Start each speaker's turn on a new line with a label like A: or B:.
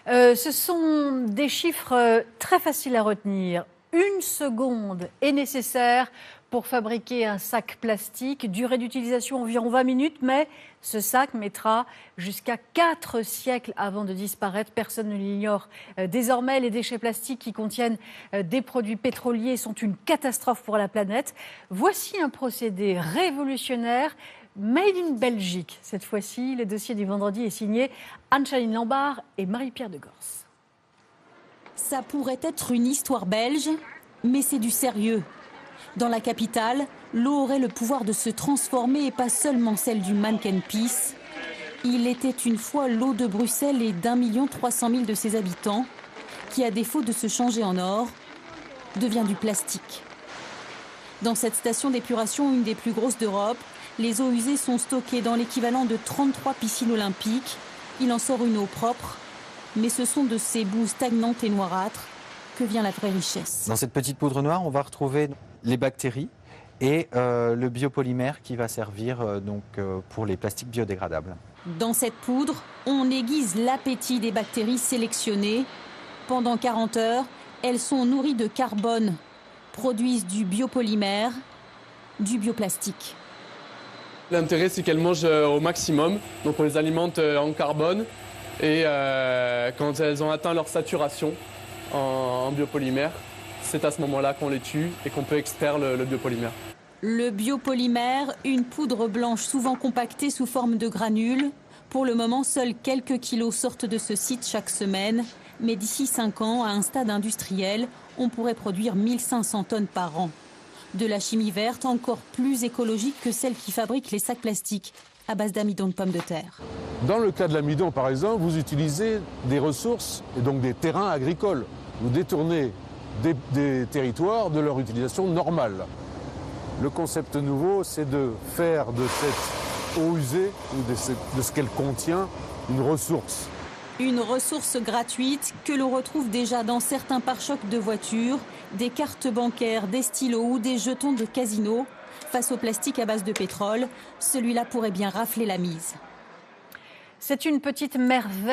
A: Ce sont des chiffres très faciles à retenir. 1 seconde est nécessaire pour fabriquer un sac plastique. Durée d'utilisation environ 20 minutes, mais ce sac mettra jusqu'à 4 siècles avant de disparaître. Personne ne l'ignore. Désormais, les déchets plastiques qui contiennent des produits pétroliers sont une catastrophe pour la planète. Voici un procédé révolutionnaire Made in Belgique. Cette fois-ci, le dossier du vendredi est signé Anne-Chaline Lambard et Marie-Pierre de Gors.
B: Ça pourrait être une histoire belge, mais c'est du sérieux. Dans la capitale, l'eau aurait le pouvoir de se transformer et pas seulement celle du Mannequin Peace. Il était une fois l'eau de Bruxelles et d'1 300 000 de ses habitants, qui, à défaut de se changer en or, devient du plastique. Dans cette station d'épuration, une des plus grosses d'Europe, les eaux usées sont stockées dans l'équivalent de 33 piscines olympiques. Il en sort une eau propre, mais ce sont de ces boues stagnantes et noirâtres que vient la vraie richesse.
C: Dans cette petite poudre noire, on va retrouver les bactéries et le biopolymère qui va servir pour les plastiques biodégradables.
B: Dans cette poudre, on aiguise l'appétit des bactéries sélectionnées. Pendant 40 heures, elles sont nourries de carbone, produisent du biopolymère, du bioplastique.
D: L'intérêt, c'est qu'elles mangent au maximum, donc on les alimente en carbone et quand elles ont atteint leur saturation en biopolymère, c'est à ce moment-là qu'on les tue et qu'on peut extraire le biopolymère.
B: Le biopolymère, une poudre blanche souvent compactée sous forme de granules. Pour le moment, seuls quelques kilos sortent de ce site chaque semaine. Mais d'ici 5 ans, à un stade industriel, on pourrait produire 1500 tonnes par an. De la chimie verte encore plus écologique que celle qui fabrique les sacs plastiques à base d'amidon de pommes de terre.
E: Dans le cas de l'amidon, par exemple, vous utilisez des ressources et donc des terrains agricoles. Vous détournez des territoires de leur utilisation normale. Le concept nouveau, c'est de faire de cette eau usée ou de ce qu'elle contient une ressource.
B: Une ressource gratuite que l'on retrouve déjà dans certains pare-chocs de voitures, des cartes bancaires, des stylos ou des jetons de casino. Face au plastique à base de pétrole, celui-là pourrait bien rafler la mise.
A: C'est une petite merveille.